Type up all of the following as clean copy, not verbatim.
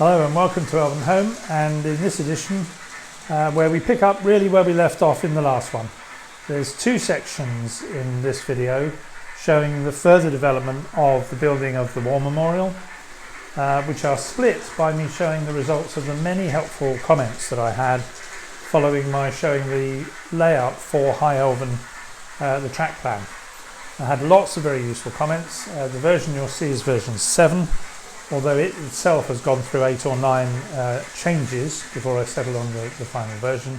Hello and welcome to Elvenhome, and in this edition where we pick up really where we left off in the last one. There's two sections in this video showing the further development of the building of the War Memorial, which are split by me showing the results of the many helpful comments that I had following my showing the layout for High Elven, the track plan. I had lots of very useful comments. The version you'll see is version 7. Although it itself has gone through 8 or 9 changes before I settle on the final version.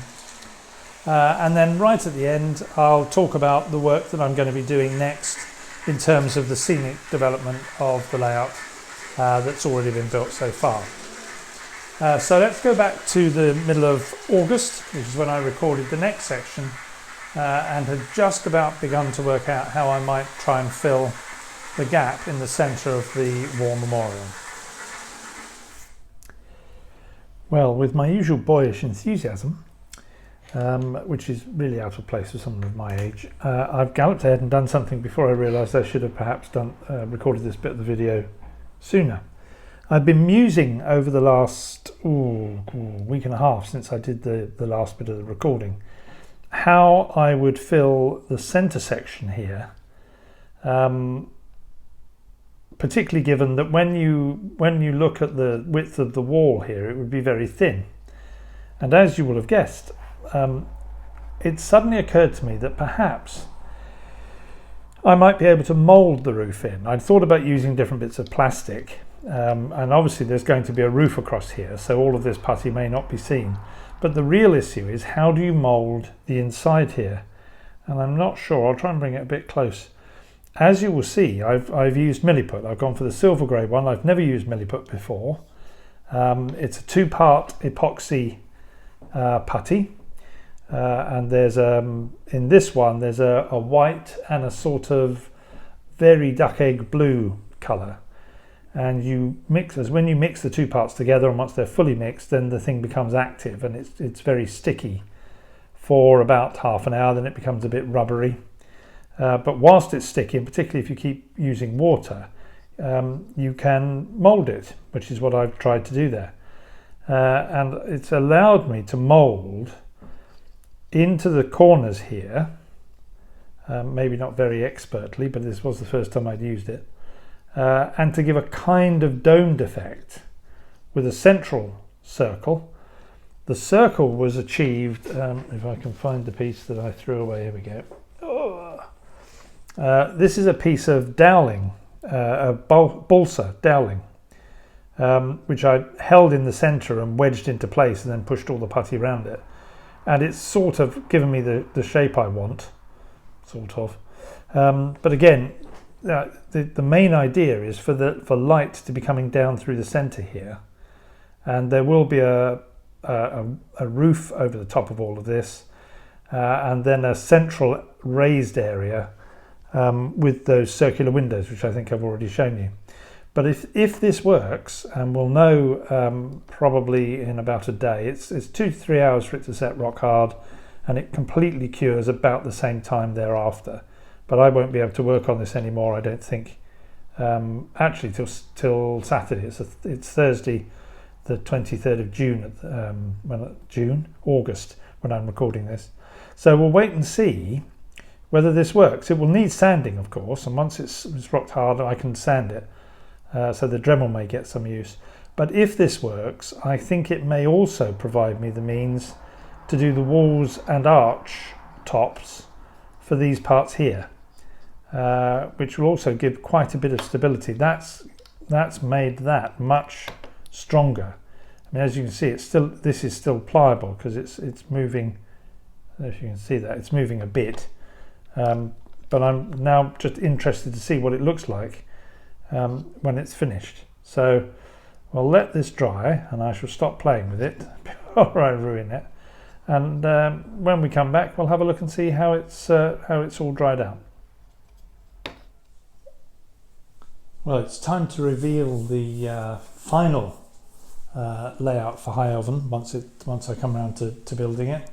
And then right at the end, I'll talk about the work that I'm going to be doing next in terms of the scenic development of the layout that's already been built so far. So let's go back to the middle of August, which is when I recorded the next section, and had just about begun to work out how I might try and fill the gap in the centre of the War Memorial. Well, with my usual boyish enthusiasm, which is really out of place for someone of my age, I've galloped ahead and done something before I realised I should have perhaps recorded this bit of the video sooner. I've been musing over the last week and a half since I did the last bit of the recording how I would fill the centre section here, particularly given that when you look at the width of the wall here, it would be very thin. And as you will have guessed, it suddenly occurred to me that perhaps I might be able to mould the roof in. I'd thought about using different bits of plastic, and obviously there's going to be a roof across here, so all of this putty may not be seen. But the real issue is, how do you mould the inside here? And I'm not sure. I'll try and bring it a bit close. As you will see, I've used milliput. I've gone for the silver grey one. I've never used milliput before. It's a 2-part epoxy putty, and there's in this one there's a white and a sort of very duck egg blue colour. And you mix when you mix the 2 parts together, and once they're fully mixed, then the thing becomes active and it's very sticky for about half an hour. Then it becomes a bit rubbery. But whilst it's sticky, and particularly if you keep using water, you can mould it, which is what I've tried to do there. And it's allowed me to mould into the corners here, maybe not very expertly, but this was the first time I'd used it, and to give a kind of domed effect with a central circle. The circle was achieved, if I can find the piece that I threw away, here we go. This is a piece of doweling, a balsa doweling, which I held in the centre and wedged into place and then pushed all the putty around it. And it's sort of given me the shape I want, sort of. But again, the main idea is for light to be coming down through the centre here. And there will be a roof over the top of all of this, and then a central raised area with those circular windows, which I think I've already shown you. But if this works, and we'll know probably in about a day, it's 2 to 3 hours for it to set rock hard, and it completely cures about the same time thereafter. But I won't be able to work on this anymore, I don't think, actually till Saturday. It's Thursday the 23rd of June, August, when I'm recording this. So we'll wait and see whether this works. It will need sanding, of course, and once it's rocked hard, I can sand it, so the Dremel may get some use. But if this works, I think it may also provide me the means to do the walls and arch tops for these parts here, which will also give quite a bit of stability. That's made that much stronger. I mean, as you can see, this is still pliable because it's moving. If you can see that, it's moving a bit. But I'm now just interested to see what it looks like when it's finished. So we'll let this dry, and I shall stop playing with it before I ruin it. And when we come back, we'll have a look and see how it's all dried out. Well, it's time to reveal the final layout for High Elven once I come around to building it.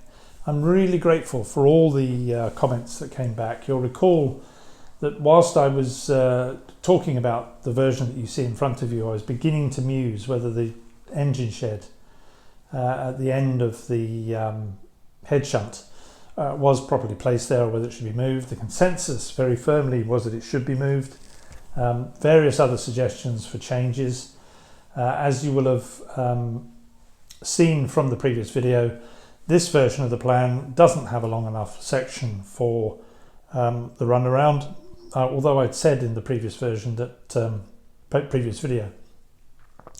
I'm really grateful for all the comments that came back. You'll recall that whilst I was talking about the version that you see in front of you, I was beginning to muse whether the engine shed at the end of the head shunt was properly placed there, or whether it should be moved. The consensus very firmly was that it should be moved. Various other suggestions for changes. As you will have seen from the previous video, this version of the plan doesn't have a long enough section for the runaround, although I'd said in the previous version that previous video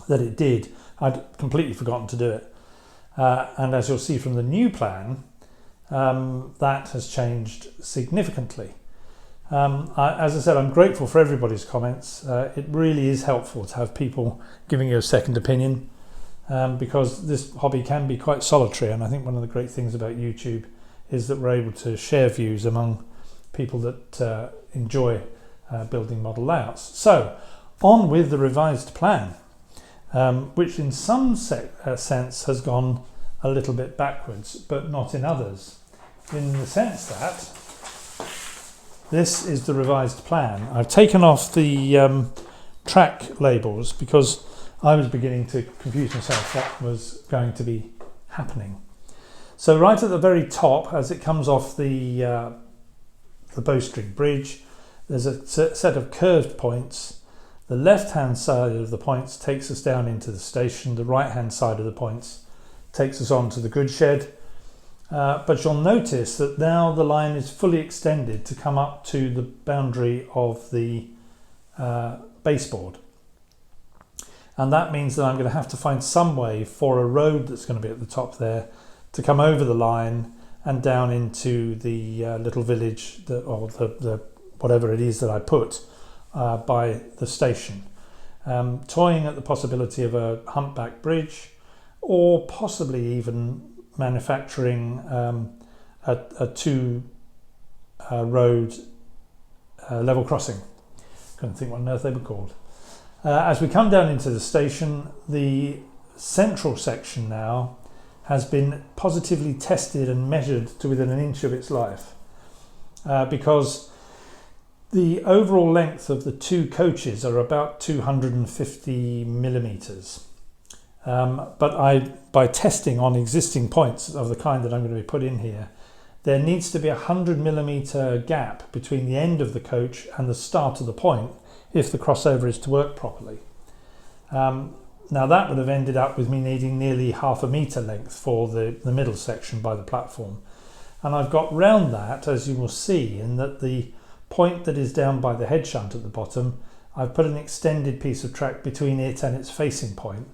that it did. I'd completely forgotten to do it, and as you'll see from the new plan, that has changed significantly. As I said, I'm grateful for everybody's comments. It really is helpful to have people giving you a second opinion, because this hobby can be quite solitary, and I think one of the great things about YouTube is that we're able to share views among people that enjoy building model layouts. So on with the revised plan, which in some sense has gone a little bit backwards, but not in others, in the sense that this is the revised plan. I've taken off the track labels because I was beginning to confuse myself what was going to be happening. So right at the very top, as it comes off the bowstring bridge, there's a set of curved points. The left-hand side of the points takes us down into the station. The right-hand side of the points takes us on to the goods shed. But you'll notice that now the line is fully extended to come up to the boundary of the baseboard. And that means that I'm going to have to find some way for a road that's going to be at the top there to come over the line and down into the little village, or the whatever it is that I put by the station. Toying at the possibility of a humpback bridge, or possibly even manufacturing a two road level crossing. Couldn't think what on earth they were called. As we come down into the station, the central section now has been positively tested and measured to within an inch of its life, because the overall length of the two coaches are about 250 millimeters. But by testing on existing points of the kind that I'm going to be put in here, there needs to be a 100 millimeter gap between the end of the coach and the start of the point if the crossover is to work properly. Now that would have ended up with me needing nearly half a metre length for the middle section by the platform. And I've got round that, as you will see, in that the point that is down by the head shunt at the bottom, I've put an extended piece of track between it and its facing point,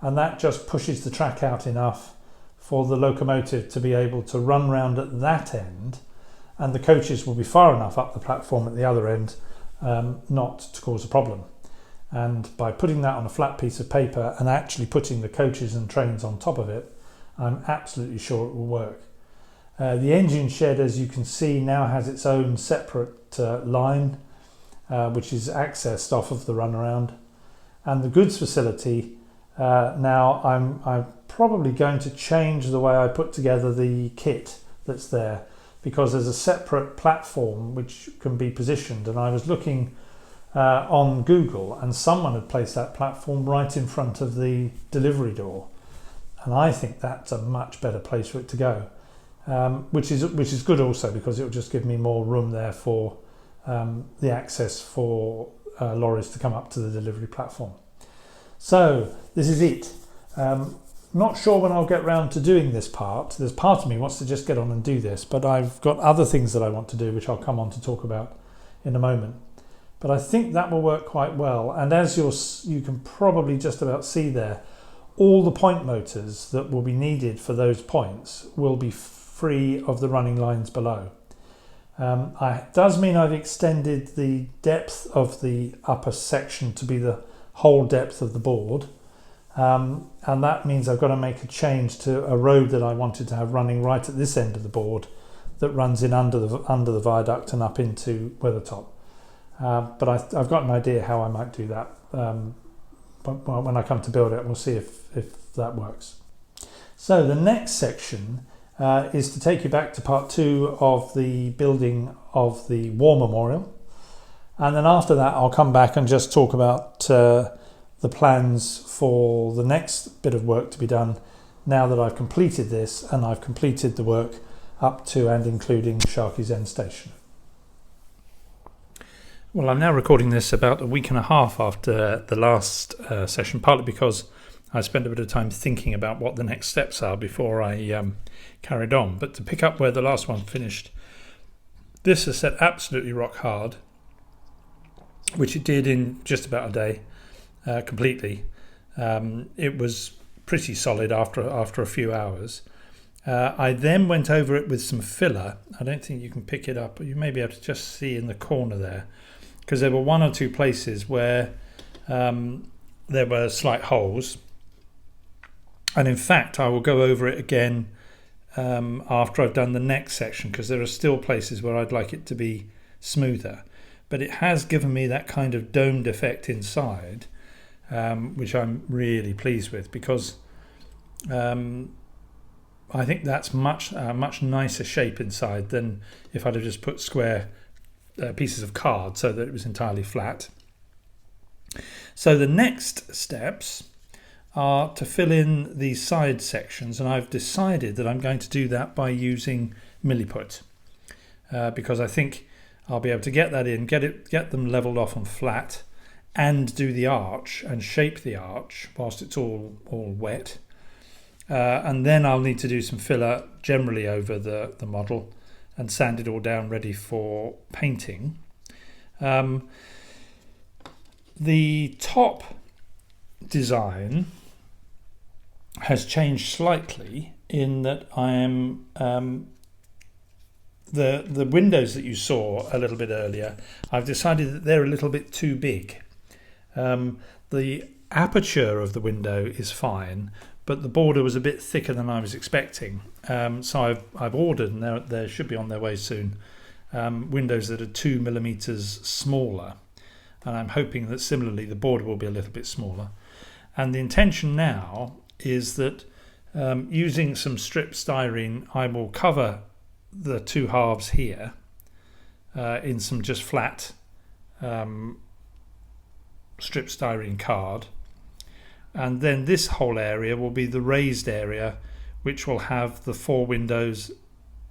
and that just pushes the track out enough for the locomotive to be able to run round at that end, and the coaches will be far enough up the platform at the other end not to cause a problem. And by putting that on a flat piece of paper and actually putting the coaches and trains on top of it, I'm absolutely sure it will work. The engine shed, as you can see, now has its own separate line, which is accessed off of the runaround. And the goods facility, now I'm probably going to change the way I put together the kit that's there, because there's a separate platform which can be positioned, and I was looking on Google and someone had placed that platform right in front of the delivery door, and I think that's a much better place for it to go, which is good also, because it will just give me more room there for the access for lorries to come up to the delivery platform. So this is it. Not sure when I'll get round to doing this part. There's part of me wants to just get on and do this, but I've got other things that I want to do, which I'll come on to talk about in a moment. But I think that will work quite well. And as you can probably just about see there, all the point motors that will be needed for those points will be free of the running lines below. It does mean I've extended the depth of the upper section to be the whole depth of the board. And that means I've got to make a change to a road that I wanted to have running right at this end of the board that runs in under the viaduct and up into Weathertop. But I've got an idea how I might do that. When I come to build it, we'll see if that works. So the next section is to take you back to part 2 of the building of the War Memorial. And then after that, I'll come back and just talk about the plans for the next bit of work to be done now that I've completed this, and I've completed the work up to and including Sharky's End Station. Well, I'm now recording this about a week and a half after the last session, partly because I spent a bit of time thinking about what the next steps are before I carried on. But to pick up where the last one finished, this has set absolutely rock hard, which it did in just about a day, completely. It was pretty solid after a few hours. I then went over it with some filler. I don't think you can pick it up, but you may be able to just see in the corner there, because there were one or two places where there were slight holes. And in fact, I will go over it again after I've done the next section, because there are still places where I'd like it to be smoother. But it has given me that kind of domed effect inside, which I'm really pleased with, because I think that's much nicer shape inside than if I'd have just put square pieces of card so that it was entirely flat. So the next steps are to fill in these side sections, and I've decided that I'm going to do that by using milliput, because I think I'll be able to get that in, get them leveled off and flat, and do the arch and shape the arch whilst it's all wet. And then I'll need to do some filler generally over the model and sand it all down ready for painting. The top design has changed slightly in that I am the windows that you saw a little bit earlier, I've decided that they're a little bit too big. The aperture of the window is fine, but the border was a bit thicker than I was expecting. So I've ordered, and they should be on their way soon, windows that are 2 millimeters smaller. And I'm hoping that similarly the border will be a little bit smaller. And the intention now is that using some strip styrene, I will cover the two halves here in some just flat strip styrene card. And then this whole area will be the raised area, which will have the 4 windows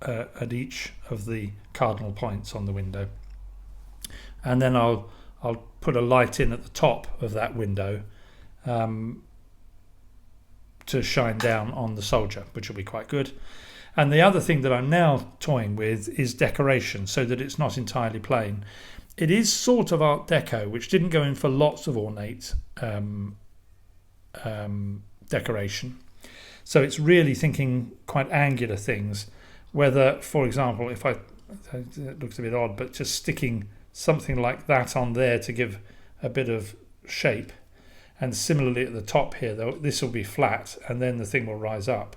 at each of the cardinal points on the window. And then I'll put a light in at the top of that window to shine down on the soldier, which will be quite good. And the other thing that I'm now toying with is decoration, so that it's not entirely plain. It is sort of Art Deco, which didn't go in for lots of ornate decoration. So it's really thinking quite angular things, whether, for example, it looks a bit odd, but just sticking something like that on there to give a bit of shape. And similarly at the top here, though, this will be flat, and then the thing will rise up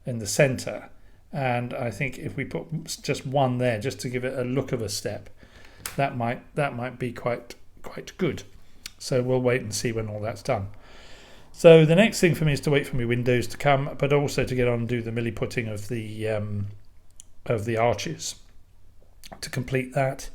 in the centre. And I think if we put just one there, just to give it a look of a step, that might be quite good. So we'll wait and see when all that's done. So the next thing for me is to wait for my windows to come, but also to get on and do the milliputting of the arches to complete that.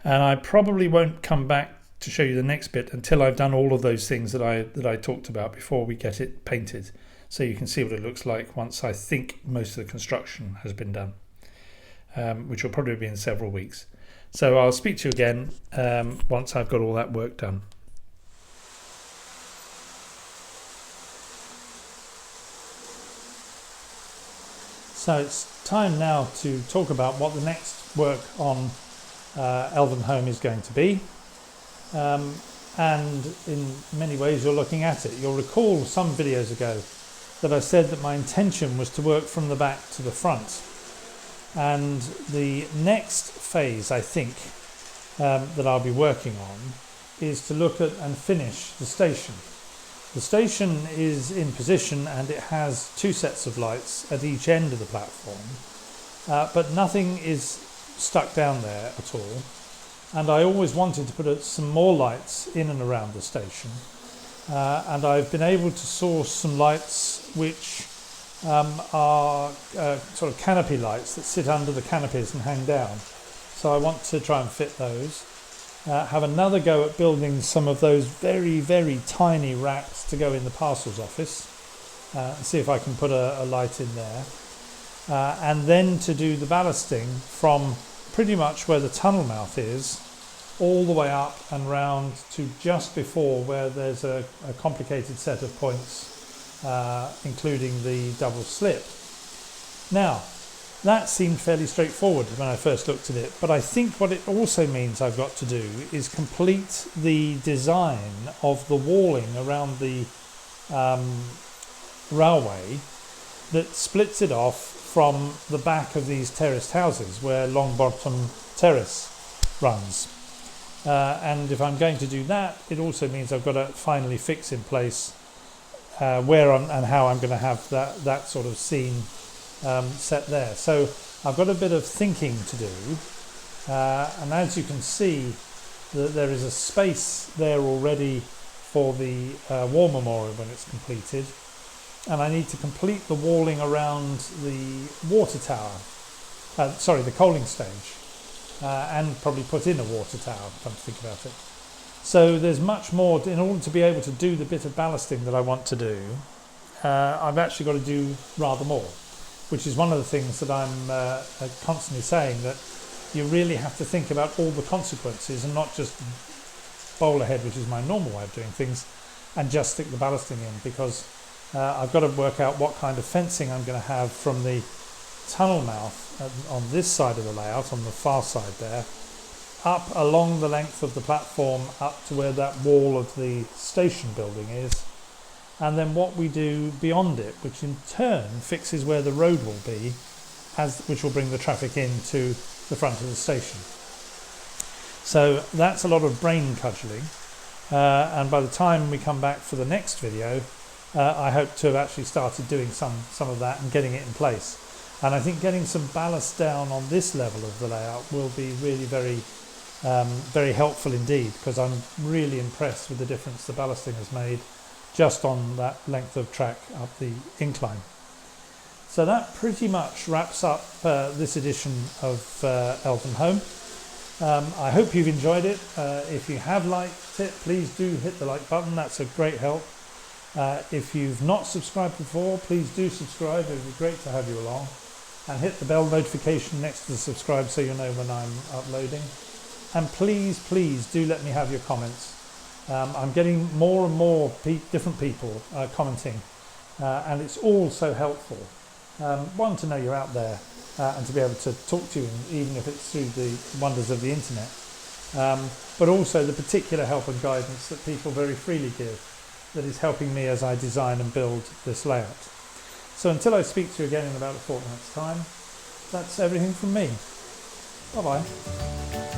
And I probably won't come back to show you the next bit until I've done all of those things that I talked about before we get it painted, so you can see what it looks like once I think most of the construction has been done, which will probably be in several weeks. So I'll speak to you again once I've got all that work done. So it's time now to talk about what the next work on Elvenhome is going to be. And in many ways you're looking at it. You'll recall some videos ago that I said that my intention was to work from the back to the front. And the next phase, I think, that I'll be working on is to look at and finish the station. The station is in position and it has 2 sets of lights at each end of the platform, but nothing is stuck down there at all. And I always wanted to put some more lights in and around the station, and I've been able to source some lights which are sort of canopy lights that sit under the canopies and hang down. So I want to try and fit those. have another go at building some of those very tiny racks to go in the parcels office, and see if I can put a light in there, and then to do the ballasting from pretty much where the tunnel mouth is all the way up and round to just before where there's a complicated set of points, including the double slip. Now, that seemed fairly straightforward when I first looked at it, but I think what it also means I've got to do is complete the design of the walling around the railway that splits it off from the back of these terraced houses where Longbottom Terrace runs. And if I'm going to do that, it also means I've got to finally fix in place where and how I'm going to have that sort of scene set there. So I've got a bit of thinking to do, and as you can see, there is a space there already for the war memorial when it's completed, and I need to complete the walling around the water tower, the coaling stage, and probably put in a water tower, come to think about it. So there's much more. In order to be able to do the bit of ballasting that I want to do, I've actually got to do rather more, which is one of the things that I'm constantly saying, that you really have to think about all the consequences and not just bowl ahead, which is my normal way of doing things, and just stick the ballasting in, because I've got to work out what kind of fencing I'm going to have from the tunnel mouth on this side of the layout, on the far side there, up along the length of the platform up to where that wall of the station building is, and then what we do beyond it, which in turn fixes where the road will be, which will bring the traffic into the front of the station. So that's a lot of brain cudgelling, and by the time we come back for the next video, I hope to have actually started doing some of that and getting it in place. And I think getting some ballast down on this level of the layout will be really very helpful indeed, because I'm really impressed with the difference the ballasting has made just on that length of track up the incline. So that pretty much wraps up this edition of Elvenhome. I hope you've enjoyed it. If you have liked it, please do hit the like button. That's a great help. If you've not subscribed before, please do subscribe. It would be great to have you along. And hit the bell notification next to the subscribe so you know when I'm uploading. And please do let me have your comments. I'm getting more and more different people commenting, and it's all so helpful. One, to know you're out there, and to be able to talk to you, even if it's through the wonders of the internet, but also the particular help and guidance that people very freely give, that is helping me as I design and build this layout. So until I speak to you again in about a fortnight's time, that's everything from me. Bye bye.